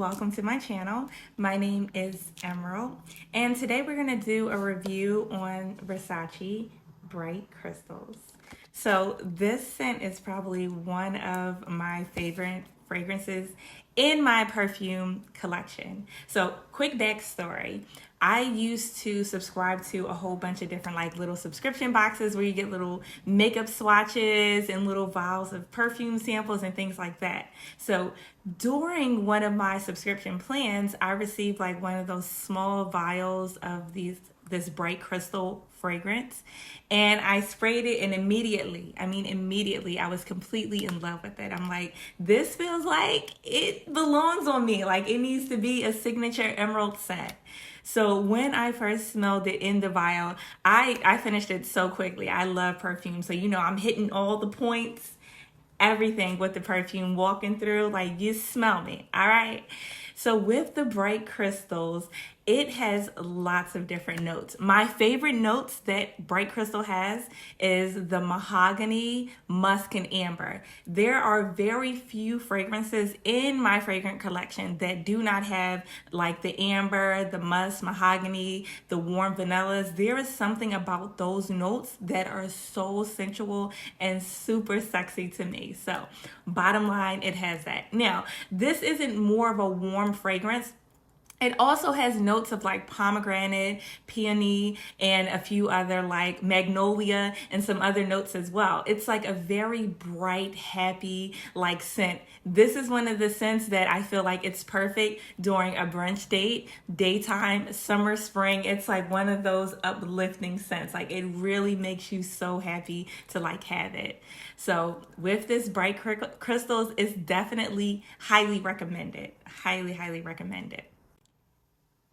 Welcome to my channel. My name is Emerald, and today we're going to do a review on VERSACE Bright Crystals. So this scent is probably one of my favorite fragrances in my perfume collection. So quick backstory. I used to subscribe to a whole bunch of different like little subscription boxes where you get little makeup swatches and little vials of perfume samples and things like that. So during one of my subscription plans, I received like one of those small vials of this bright crystal fragrance, and I sprayed it, and immediately I was completely in love with it. I'm like, this feels like it belongs on me, like it needs to be a signature Emerald scent. So when I first smelled it in the vial, I finished it so quickly. I love perfume, so I'm hitting all the points, everything with the perfume, walking through, like, you smell me, all right? So with the bright crystals, it has lots of different notes. My favorite notes that Bright Crystal has is the mahogany, musk, and amber. There are very few fragrances in my fragrance collection that do not have like the amber, the musk, mahogany, the warm vanillas. There is something about those notes that are so sensual and super sexy to me. So bottom line, it has that. Now, this isn't more of a warm fragrance. It also has notes of like pomegranate, peony, and a few other like magnolia and some other notes as well. It's like a very bright, happy like scent. This is one of the scents that I feel like it's perfect during a brunch date, daytime, summer, spring. It's like one of those uplifting scents. Like it really makes you so happy to like have it. So with this bright crystals, it's definitely highly recommended. Highly, highly recommended.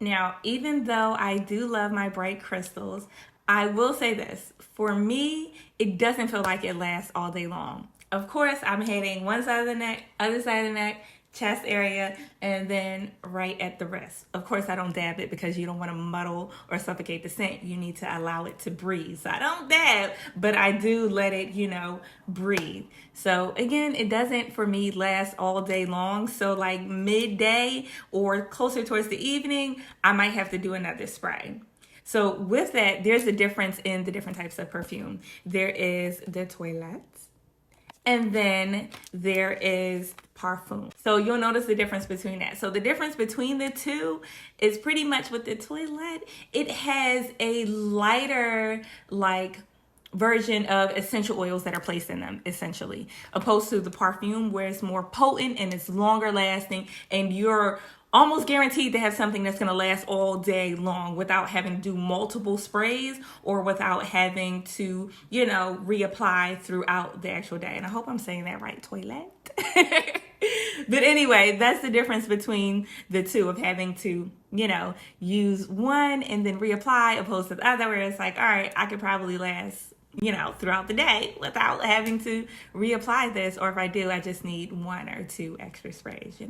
Now, even though I do love my bright crystals, I will say this. For me, it doesn't feel like it lasts all day long. Of course, I'm hitting one side of the neck, other side of the neck, chest area, and then right at the wrist. Of course, I don't dab it because you don't want to muddle or suffocate the scent. You need to allow it to breathe. So I don't dab, but I do let it, breathe. So again, it doesn't for me last all day long. So like midday or closer towards the evening, I might have to do another spray. So with that, there's a difference in the different types of perfume. There is the toilette, and then there is parfum. So you'll notice the difference between that. So the difference between the two is pretty much with the toilette, it has a lighter like version of essential oils that are placed in them, essentially, opposed to the parfum where it's more potent and it's longer lasting, and you're almost guaranteed to have something that's going to last all day long without having to do multiple sprays or without having to, reapply throughout the actual day. And I hope I'm saying that right, toilette. But anyway, that's the difference between the two, of having to, use one and then reapply opposed to the other, where it's like, all right, I could probably last throughout the day without having to reapply this. Or if I do, I just need one or two extra sprays,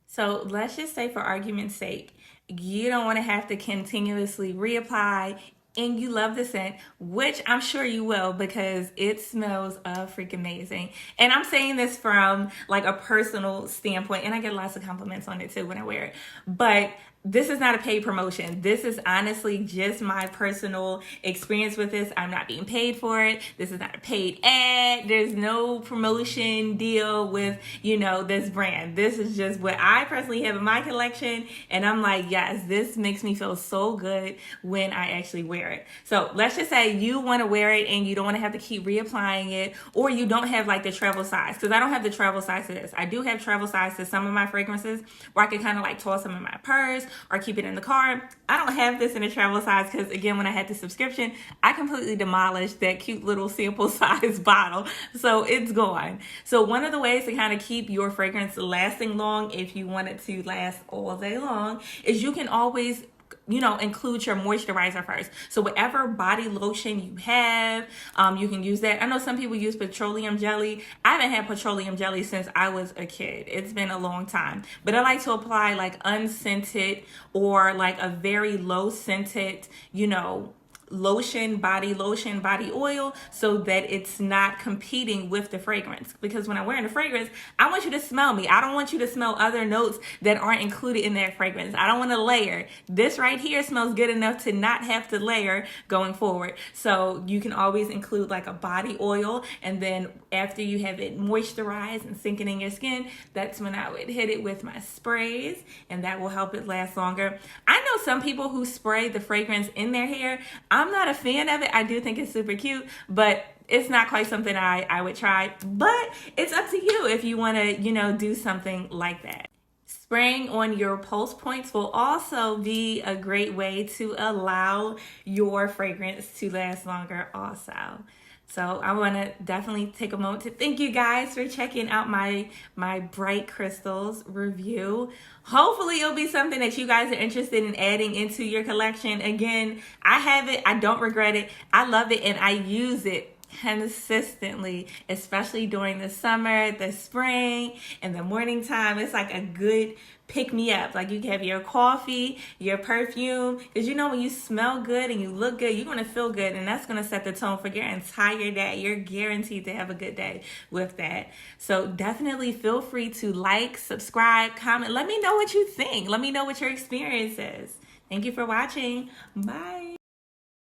So let's just say, for argument's sake, you don't want to have to continuously reapply and you love the scent, which I'm sure you will because it smells freaking amazing. And I'm saying this from like a personal standpoint, and I get lots of compliments on it too when I wear it. But this is not a paid promotion. This is honestly just my personal experience with this. I'm not being paid for it. This is not a paid ad. There's no promotion deal with, this brand. This is just what I personally have in my collection. And I'm like, yes, this makes me feel so good when I actually wear it. So let's just say you want to wear it and you don't want to have to keep reapplying it, or you don't have like the travel size, because I don't have the travel size to this. I do have travel size to some of my fragrances where I can kind of like toss them in my purse or keep it in the car. I don't have this in a travel size because, again, when I had the subscription, I completely demolished that cute little sample size bottle. So it's gone. So one of the ways to kind of keep your fragrance lasting long, if you want it to last all day long, is you can always include your moisturizer first. So whatever body lotion you have, you can use that. I know some people use petroleum jelly. I haven't had petroleum jelly since I was a kid. It's been a long time. But I like to apply like unscented or like a very low scented, body lotion, body oil, so that it's not competing with the fragrance. Because when I'm wearing the fragrance, I want you to smell me. I don't want you to smell other notes that aren't included in that fragrance. I don't want to layer. This right here smells good enough to not have to layer going forward. So you can always include like a body oil, and then after you have it moisturized and sinking in your skin, that's when I would hit it with my sprays, and that will help it last longer. I know some people who spray the fragrance in their hair. I'm not a fan of it. I do think it's super cute, but it's not quite something I would try. But it's up to you if you want to, do something like that. Spraying on your pulse points will also be a great way to allow your fragrance to last longer also. So I want to definitely take a moment to thank you guys for checking out my Bright Crystals review. Hopefully it'll be something that you guys are interested in adding into your collection. Again, I have it. I don't regret it. I love it, and I use it consistently, especially during the summer, the spring, and the morning time. It's like a good pick me up. Like you can have your coffee, your perfume, because when you smell good and you look good, you're going to feel good, and that's going to set the tone for your entire day. You're guaranteed to have a good day with that. So definitely feel free to like, subscribe, comment. Let me know what you think. Let me know what your experience is. Thank you for watching. Bye.